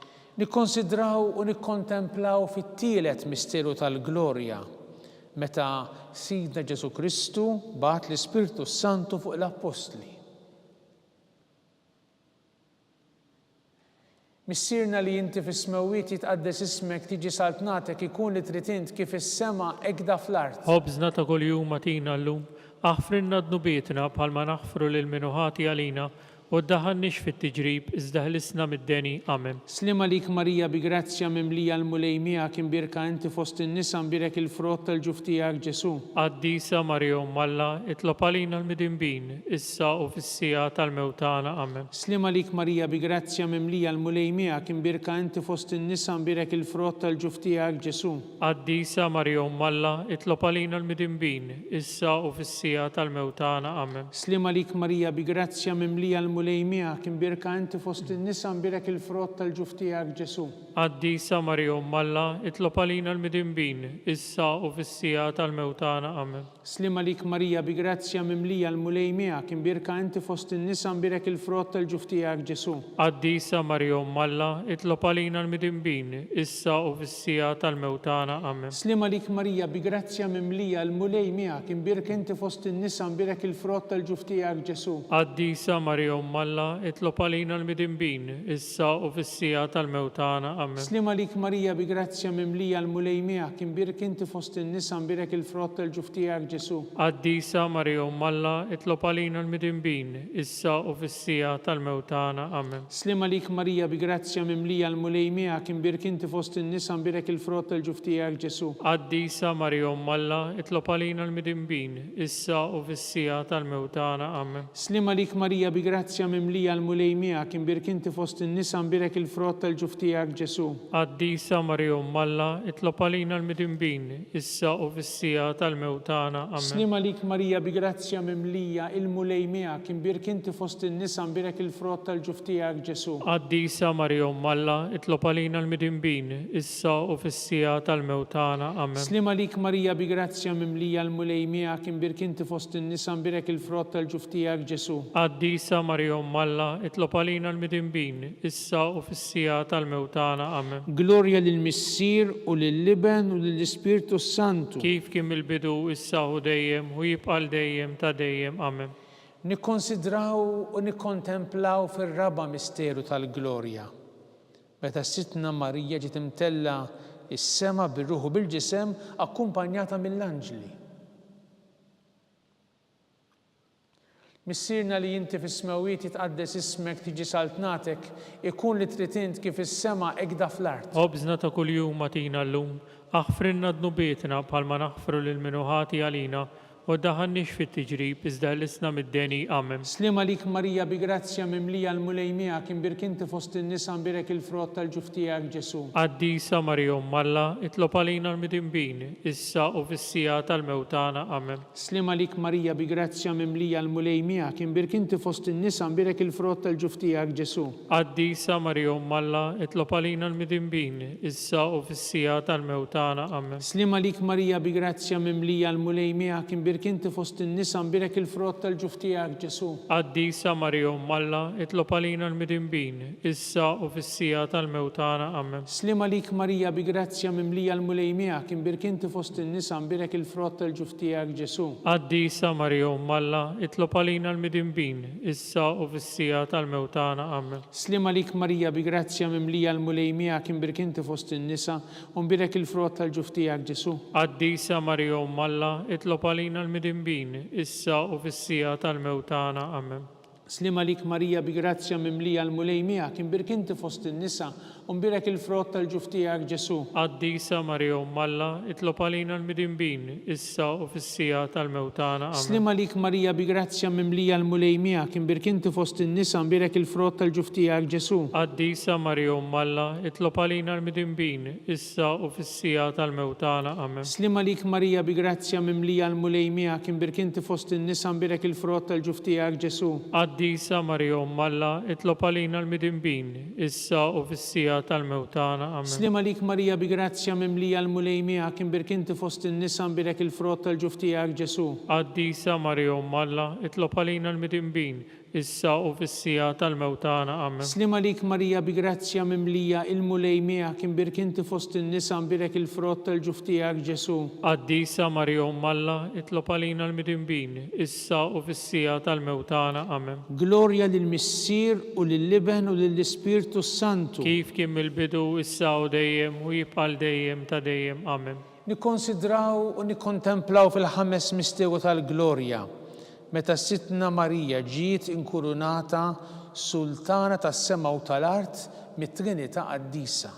Nikkonsidraw u nikkontemplaw fit-tielet misteru tal-glorja meta Sidna Ġesu Kristu bagħat l-Ispirtu Santu fuq l-Apostli. Missierna li inti fis-smewwiet jitqaddes ismek tiġi saltnatek ikun li trid int kif is-sema hekk fl-art. Ħobżna ta' kuljum agħtina llum, aħfrilna dnubietna bħalma naħfru lil min ħati għalina, u ddaħħalniex fit-tiġrib iżda ħlisna mid-deni. Amen. Slima lik Marija bi grazzja mimlija l-mulej miegħek imbirka inti fost in-nisa imbirek il-frott tal-ġuf tiegħek Ġesu. Qaddisa Marija Umm Alla, itlob għalina l-midinbin, issa u fis-sija tal-mewtana. Amen. Slima lik Marija bi grazzja mimlija l-mulej miegħek imbirka inti fost in-nisa imbirek il-frott tal-ġuf tiegħek Ġesu. Qaddisa Marija Umm Alla, itlob għalina l-midinbin, issa u fis-sija tal-mewtana. Amen. Slima lik Marija bi grazzja mimlija l l-mulej miegħek, imbirka inti fost in-nisa, imbirek il-frott tal-ġuf tiegħek Ġesu. Qaddisa Marija Umm Alla, itlob għalina l-midinbin, issa u fis-sija tal-mewt tagħna. Amen. Slima lik Marija bi grazzja mimlija l-mulej miegħek, imbirka inti fost in-nisa, imbirek il-frott tal-ġuf tiegħek Ġesu. Qaddisa Marija Umm Alla, itlob għalina l-midinbin, issa u fis-sija tal-mewt tagħna. Amen. Slima lik Marija bi grazzja mimlija l-mulej miegħek, imbirka inti fost in-nisa, imbirek il-frott tal-ġuf tiegħek Ġesu. Qaddisa Marija Umm Alla, itlob għalina l-midinbin, issa u fis-sija tal-mewt tagħna. Amen. Slima lik Marija bi grazzja mimlija l-mulej miegħek, imbirek inti fost in-nisa, imbirek il-frott tal-ġuf tiegħek Ġesu. Qaddisa Marija Umm Alla, itlob għalina l-midinbin, issa u fis-sija tal-mewt tagħna. Amen. Slima lik Marija bi grazzja mimlija l-mulej miegħek, imbirek inti fost in-nisa, imbirek il-frott tal-ġuf tiegħek Ġesu. Qaddisa Marija Umm Alla, itlob għalina l-midinbin, issa u fis-sija tal-mewt tagħna. Amen. Slima lik Marija bi grazzja mimlija l-mulej miegħek, imbirek inti fost in-nisa, imbirek il-frott tal-ġuf tiegħek Ġesu. Qaddisa Marija Umm Alla, itlob għalina l-midinbin, issa u fis-sija tal-mewt tagħna. Amen. Slima lik Marija bi grazzja mimlija il-mulej miegħek, imbirek inti fost in-nisa, imbirek il-frott tal-ġuf tiegħek Ġesu. Qaddisa Marija Umm Alla, itlob għalina l-midinbin, issa u fis-sija tal-mewt tagħna. Amen. Slima lik Marija bi grazzja mimlija l-mulej miegħek, imbirek inti fost in-nisa, imbirek il-frott tal-ġuf tiegħek Ġesu. Qaddisa Marija Umm Alla, itlob għalina l-midinbin, issa u fis-sija tal-mewt tagħna. Amen. Glorja lill-Missier u lill-Liben u lill-Ispirtu Santu. Kif kien mill-bidu, issa u dejjem, u jibqa' dejjem ta' dejjem. Amen. Nikkonsidraw u nikkontemplaw fir-raba misteru tal-glorja. Meta s-Sitna Marija ġiet imtella is-sema bir-ruħ u bil-ġisem akkumpanjata mill-anġli. Missierna li inti fis-smawiet jitqaddes ismek tiġi saltnatek, ikun li trid int kif is-sema ekda fl-art. Obżna ta' kuljum matina llum, aħfrinna dnubietna bħalma naħfru lil minuħati għalina, u daħannix fit-tiġrib iżda l-isna mid-deni. Amen. Slima lik Marija bi grazzja mimlija l-mulej miegħek, imbirek inti fost in-nisa, imbirek il-frott tal-ġuf tiegħek Ġesu. Qaddisa Marija Umm Alla, itlob għalina l-midinbin, issa u fis-sija tal-mewt tagħna. Amen. Slima lik Marija bi grazzja mimlija l-mulej miegħek, imbirek inti fost in-nisa, imbirek il-frott tal-ġuf tiegħek Ġesu. Qaddisa Marija Umm Alla, itlob għalina l-midinbin, issa u fis-sija tal-mewt tagħna. Amen. Slima lik Marija bi grazzja mimlija l-mulej miegħek, imbirek inti fost in-nisa, imbirek il-frott tal-ġuf tiegħek Ġesu. Qaddisa Marija Umm Alla, itlob għalina l-midinbin, issa u fis-sija tal-mewt tagħna. Amen. Slima lik Marija bi grazzja mimlija l-mulej miegħek, imbirek inti fost in-nisa, imbirek il-frott tal-ġuf tiegħek Ġesu. Qaddisa Marija Umm Alla, itlob għalina l-midinbin, issa u fis-sija tal-mewt tagħna. Amen. Slima lik Marija bi grazzja mimlija l-mulej miegħek, imbirek inti fost in-nisa, u imbirek il-frott tal-ġuf tiegħek Ġesu. Qaddisa Marija Umm Alla, itlob għalina l-midinbin, issa u fis-sija tal-mewt tagħna. Amen. Slima lik Marija bi grazzja mimlija l-mulej miegħek, imbirek inti fost in-nisa, u imbirek il-frott tal-ġuf tiegħek Ġesu. Qaddisa Marija Umm Alla, itlob għalina l-midinbin, issa u fis-sija tal-mewt tagħna. Amen. Slima lik Marija bi grazzja mimlija l-mulej miegħek, imbirek inti fost in-nisa, imbirek il-frott tal-ġuf tiegħek Ġesu. Qaddisa Marija Umm Alla, itlob għalina l-midinbin, issa u fis-sija tal-mewt tagħna. Amen. Slima lik Marija bi grazzja mimlija l-mulej miegħek, imbirek inti fost in-nisa, imbirek il-frott tal-ġuf tiegħek Ġesu. Qaddisa Marija Umm Alla, itlob għalina l-midinbin, issa u fis-sija tal-mewt tagħna. Amen. Slima lik Marija bi grazzja mimlija l-mulej miegħek, imbirek inti fost in-nisa, imbirek il-frott tal-ġuf tiegħek Ġesu. Qaddisa Marija Umm Alla, itlob għalina l-midinbin, issa u fis-sija tal-mewt tagħna. Amen. Slima lik Marija bi grazzja mimlija il-mulej miegħek, imbirek inti fost in-nisa, imbirek il-frott tal-ġuf tiegħek Ġesu. Qaddisa Marija Umm Alla, itlob għalina l-midinbin, issa u fis-sija tal-mewt tagħna. Amen. Glorja lill-Missier u lill-Liben u lill-Ispirtu Santu. Kif kien mill-bidu, issa u dejjem, u jibqa' dejjem ta' dejjem. Amen. Nikkonsidraw u nikkontemplaw fil-ħames misteru tal-glorja. Meta s-Sitna Marija ġiet inkurunata sultana tas-sema u tal-art mit-Trinità Qaddisa.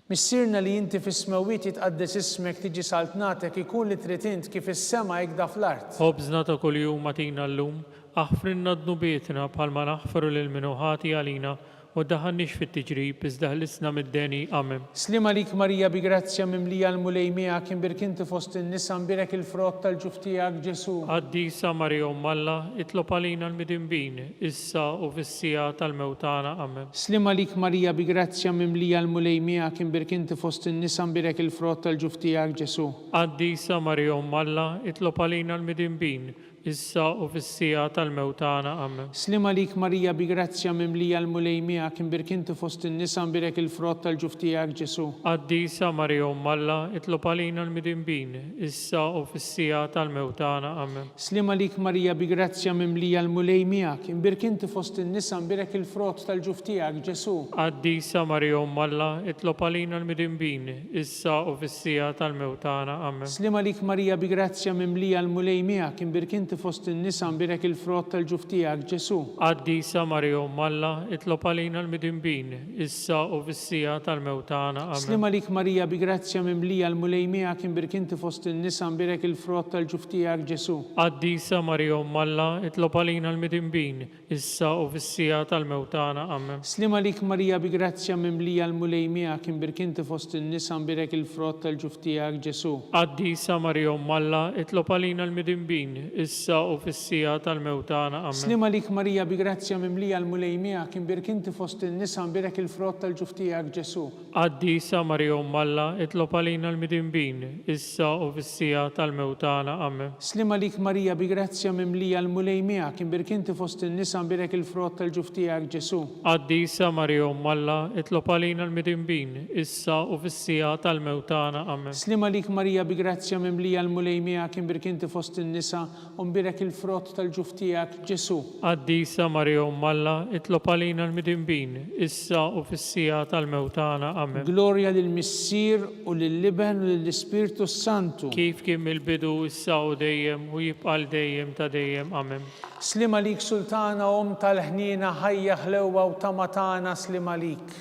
Missierna li inti fis-smawiet jitqaddes ismek tiġi saltnatek, ikun li trid int kif is-sema ekda fl-art. Obżna ta' kuljum matina llum, aħfrinna dnubietna bħalma naħfru lil minuħati għalina, u daħannix fit-tiġrib iżda ħlisna mid-deni. Amen. Slima lik Marija bi grazzja mimlija l-mulej miegħek imbirk inti fost in-nisa imbirek il-frott tal-ġuf tiegħek Ġesu. Qaddisa Marija Umm Alla, itlob għalina l-midinbin, issa u fis-sija tal-mewtana. Amen. Slima lik Marija bi grazzja mimlija l-mulej miegħek imbirk inti fost in-nisa imbirek il-frott tal-ġuf tiegħek Ġesu. Qaddisa Marija Umm Alla, itlob għalina l-midinbin, issa u fis-sija tal-mewtana. Amen. Slima lik Marija bi grazzja mimlija l-mulej miegħek imbirk inti fost in-nisa imbirek il-frott tal-ġuf tiegħek Ġesu. Qaddisa Marija Umm Alla, itlob għalina l-midinbin, issa u fis-sija tal-mewtana. Amen. Slima lik Marija bi grazzja mimlija l-mulej miegħek imbirk inti fost in-nisa imbirek il-frott tal-ġuf tiegħek Ġesu. Qaddisa Marija Umm Alla, itlob għalina l-midinbin, issa u fis-sija tal-mewtana. Amen. Slima lik Marija bi grazzja mimlija l-mulej miegħek imbirk inti fost in-nisa imbirek il-frott tal-ġuf tiegħek Ġesu. Qaddisa Marija Umm Alla, itlob għalina l-midinbin, issa u fis-sija tal-mewtana. Amen. Slima lik Marija bi grazzja mimlija l-mulej miegħek imbirk inti fost in-nisa imbirek il-frott tal-ġuf tiegħek Ġesu. Qaddisa Marija Umm Alla, itlob għalina l-midinbin, issa u fis-sija tal-mewtana. Amen. Slima lik Marija bi grazzja mimlija l-mulej miegħek imbirk inti fost in-nisa imbirek il-frott tal-ġuf tiegħek Ġesu. Qaddisa Marija Umm Alla, itlob għalina l-midinbin, issa u fis-sija tal-mewtana. Amen. Slima lik Marija bi grazzja mimlija l-mulej miegħek imbirk inti fost in-nisa imbirek il-frott tal-ġuf tiegħek Ġesu. Qaddisa Marija Umm Alla, itlob għalina l-midinbin, issa u fis-sija tal-mewtana. Amen. Slima lik Marija bi grazzja mimlija l-mulej miegħek imbirk inti fost in-nisa imbirek il-frott tal-ġuf tiegħek Ġesu. Qaddisa Marija Umm Alla, itlob għalina l-midinbin, issa u fis-sija tal-mewtana. Amen. Slima lik Marija bi grazzja mimlija l-mulej miegħek imbirk inti fost in-nisa imbirek il-frott tal-ġuf tiegħek Ġesu. Qaddisa Marija Umm Alla, itlob għalina l-midinbin, issa u fis-sija tal-mewtana. Amen. Glorja lill-Missier u lill-Liben u lill-Ispirtu Santu. Kif kien mill-bidu issa u dejjem u jibqal dejjem ta' dejjem. Amen. Slima lik Sultana tal-ħnina ħajja ħlewwa u tamatana slima lik.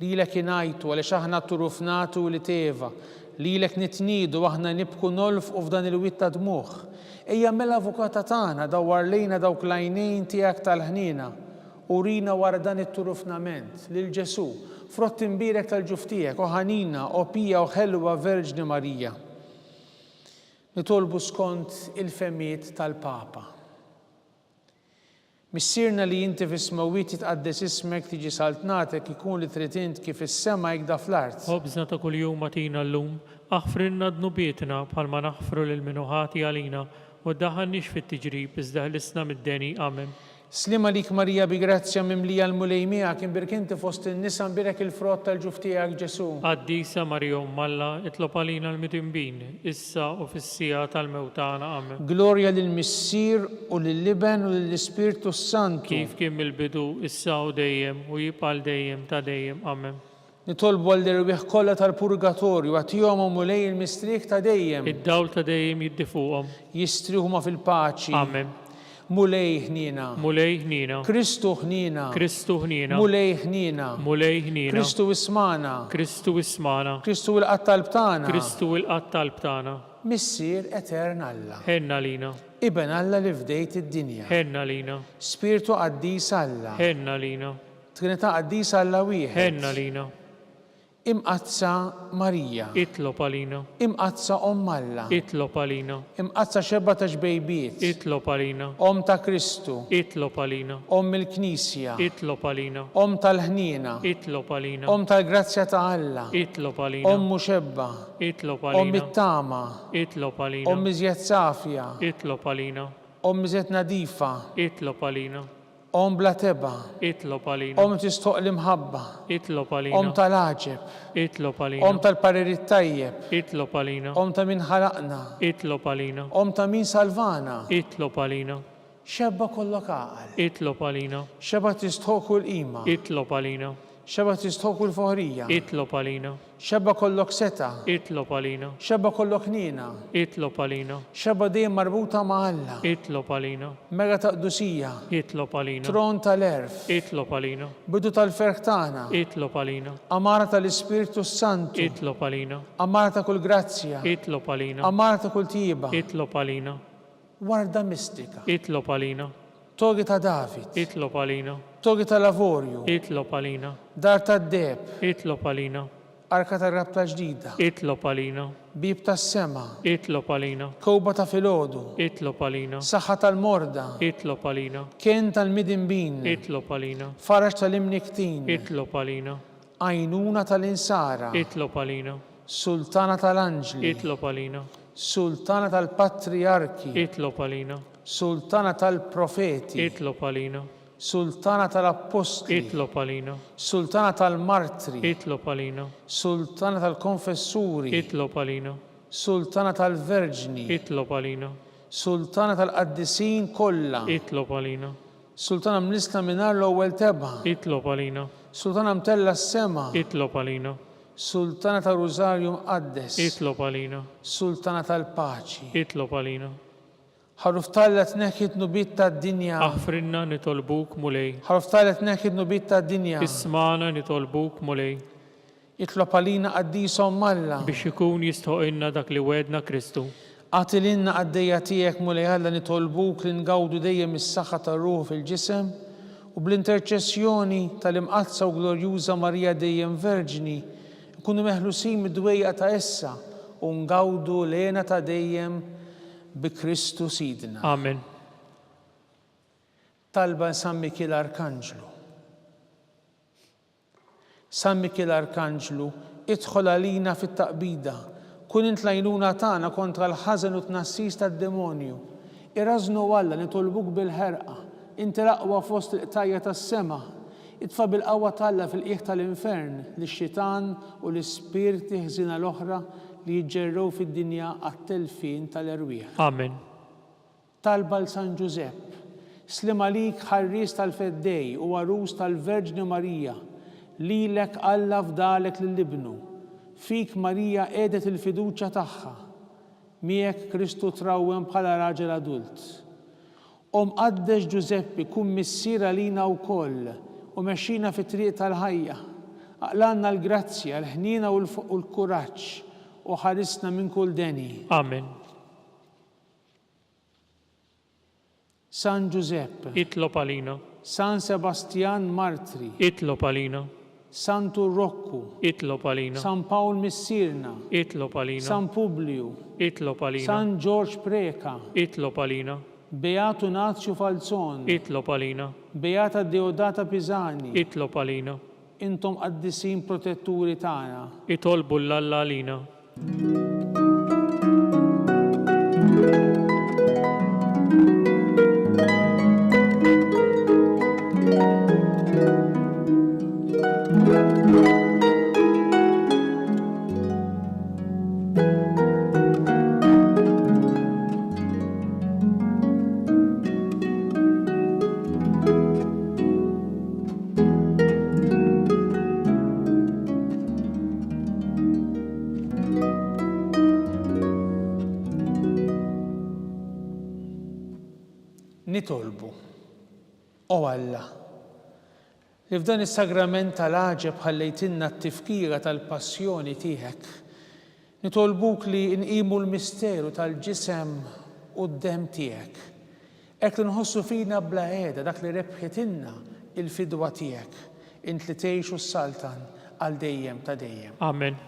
Lilek ingħajtu għaliex aħna turufnatu li teva. Lilek nitniedu aħna nibku nolfqu f'dan il-witt ta' dmuħ. Ejja mela avukata tagħna dawwar lejna dawk l-għajnejn tiegħek tal-ħnina u rina wara dan it-turufnament lil Ġesu frott imbirek tal-ġuf tiegħek u ħanina u pija u ħelwa Verġni Marija. Nitolbu skont il-femiet tal-Papa. Missierna li inti fis-smawit titqaddes ismek tiġi saltnatek ikun li trid int kif is-sema jgħidha fl-art. Ħobżna ta' kuljum atina llum, aħfrilna dnubietna bħalma naħfru lil minuħati għalina u ddaħħalniex fit-tiġrib iżda ħlisna mid-deni. Amen. Slima lik Marija bi grazzja mimlija l-mulej miegħek imbirk inti fost in-nisa imbirek il-frott tal-ġuf tiegħek Ġesu. Qaddisa Marija Umm Alla, itlob għalina l-midinbin, issa u fis-sija tal-mewtana. Amen. Glorja lill-Missier u lill-Liben u lill-Ispirtu Santu. Kif kien mill-bidu issa u dejjem u jibqal dejjem ta' dejjem. Amen. Nitolbu għall-irwieħ kollha tal-purgatorju għatihom mulej il-mistriek ta' dejjem. Id-dawl ta' dejjem jiddi fuqhom. Jistrihuma fil-paċi. Amen. Mulej ħnina. Mulej ħnina. Kristu ħnina. Kristu ħnina. Mulej ħnina. Mulej ħnina. Kristu ismana. Kristu ismana. Kristu il-qattal btana. Kristu il-qattal btana. Missier etern Alla. Ħenna lina. Iben Alla li fdejt id-dinja. Ħenna lina. Spiritu qaddis Alla. Ħenna lina. Trinità qaddis Alla wieħed. Ħenna lina. Imqazza Marija. Itlob għalina. Imqazza Alla. Itlob għalina. Imqazza xebba ta' xbejbiet. Itlob għalina. Ta' Kristu. Itlob għalina. Il-Knisja. Itlob għalina. Tal-ħnina. Itlob għalina. Tal-grazzja ta' Alla. Itlob għalina. Muxebba. Itlob għalina. It-tama. Itlob għalina. Miżjed safja. Itlob għalina. Miżjed nadifa. Itlob għalina. Bla teba. Itlob għalina. Tistoq l-imħabba. Itlob għalina. Tal-aġeb. Itlob għalina. Tal-parerit tajjeb. Itlob għalina. Ta' min ħalaqna. Itlob għalina. Ta' min salvana. Itlob għalina. Xebba kollok għaqal. Itlob għalina. Xebba tistħoku l-qima. Itlob għalina. Xebba tistħoku l-foħrija. Itlob għalina. Xebba kollok seta. Itlob għalina. Xebba kollok nina. Itlob għalina. Xebba dejjem marbuta ma' Alla. Itlob għalina. Mega taqdusija. Itlob għalina. Tron tal-erf. Itlob għalina. Bidu tal-ferħ tagħna. Itlob għalina. Amara tal-Ispiritu Santu. Itlob għalina. Amara ta' kull grazzja. Itlob għalina. Amara ta' kull tieba. Itlob għalina. Warda mistika. Itlob għalina. Togi ta' David, Itlob għalina. togi ta' Lavorju, Itlob għalina. dar ta' Deb, Itlob għalina. arka ta' rabta ġdida, Itlob għalina. bib ta' sema, Itlob għalina. kowba ta' filodu, Itlob għalina. saħħa tal-morda, Itlob għalina. kien tal-midinbin, Itlob għalina. farax tal-imniktin, Itlob għalina. għajnuna tal-insara, Itlob għalina. sultana tal-anġli, Itlob għalina. sultana tal-patriarki, Itlob għalina. sultana tal-profeti, Itlob għalina. sultana tal-apostli, Itlob għalina. sultana tal-martri, Itlob għalina. sultana tal-konfessuri, Itlob għalina. sultana tal-verġni, Itlob għalina. sultana tal-qaddisin kollha, Itlob għalina. sultana mnisla minar l-ewwel teba, Itlob għalina. sultana mtella s-sema, Itlob għalina. sultana tal-Rużarju mqaddes, Itlob għalina. sultana tal-paċi. Itlob għalina. Ħaruf tallet neħkit nubit tad-dinja, Aħfrinna nitolbuk mulej. ħaruf tallet neħkit nubit tad-dinja, Ismana nitolbuk mulej. itlob għalina qaddisom malla, Biex ikun jistħoqinna dak li wedna Kristu. għatilinna għaddejja tiegħek mulej Alla nitolbuk li ngawdu dejjem is-saħħa tar-ruħ fil-ġisem u bl-interċessjoni tal-imqazza u glorjuża Marija dejjem Verġni nkunu meħlusin mid-dwejja ta' issa u ngawdu lena ta' dejjem bi Kristu Sidna. Amen. Talba San Mikil Arkanġlu. San Mikil Arkanġlu, idħol għalina fit-taqbida, kun int lajnuna tagħna kontra l-ħażen u tnassis tad-demonju. Irażnu Alla nitolbuk bil-ħerqa, inti l-aqwa fost il-qtajja tas-sema, itfa' bil-qawwa talla fil-qiegħ tal-infern lix-xitan u l-ispirti ħżina l-oħra li jiġġerrew fid-dinja għat-telfin tal-erwieħ. Amen. Talba l-San Giuseppe, slim għalik ħarris tal-feddej u għarus tal-Verġni Marija, lilek Alla fdalek lill-ibnu, fik Marija edet il-fiduċja tagħha, miegħek Kristu trawwem bħala raġel adult. Qaddex Giuseppe kun missiera lina wkoll u mexxina fit-triq tal-ħajja, aqlanna l-grazzja, l-ħnina u l-kuraġġ u ħarisna minn kull deni. Amen. San Giuseppe, Itlob għalina. San Sebastian Martri, Itlob għalina. Santu Roccu, Itlob għalina. San Paul Missirna, Itlob għalina. San Publiu, Itlob għalina. San George Preka, Itlob għalina. Beatu Nazio Falzon, Itlob għalina. Beata Deodata Pisani, Itlob għalina. intom qaddisin protetturi tagħna. Itolbu l-Alla għalina. Nitolbu, o Alla, li f'dan is-sagrament tal-għaġeb ħallejtinna t-tifkira tal-passjoni tiegħek, nitolbuk li nqimu l-misteru tal-ġisem u d-dem tiegħek. Hekk li nħossu fina bla qiegħda dak li rebħitilna il-fidwa tiegħek, int li tgħixu s-saltan għal dejjem ta' dejjem. Amen.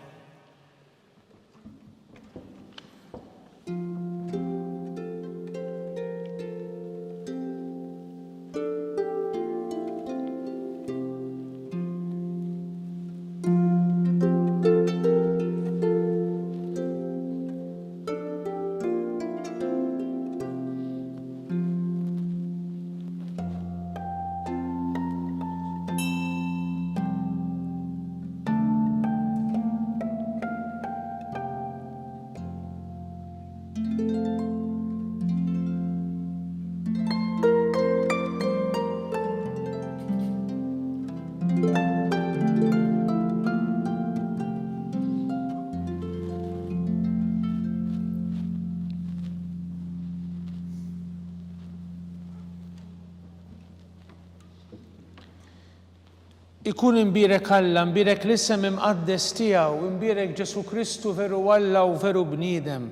Ikun imbirek Alla, imbirek l-isem imqaddes tiegħu, imbirek Ġesu Kristu veru Alla u veru bniedem,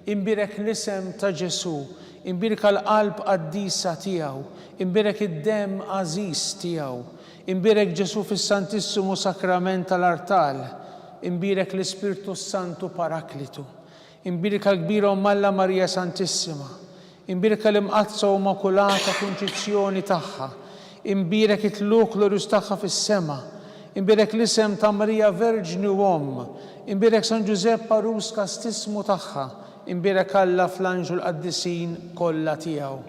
imbirek l-isem ta' Ġesu, imbirek l-qalb qaddisa tiegħu, imbirek id-dem għażiż tiegħu, imbirek Ġesu fis-Santissimu Sakrament tal-Artal, imbirek l-Ispirtu Santu Paraklitu, imbirek l-Kbira Malla Marija Santissima, imbirek l-Imqazza u Makulata Kunċizzjoni tagħha, imbirek it-Luklorus tagħha fis-sema, imbirek l-isem ta' Marija Verġni u Omm, imbirek San Giuseppe Arus Kastismu tagħha, imbirek Alla fl-Anġu l-Qaddisin kollha tiegħu.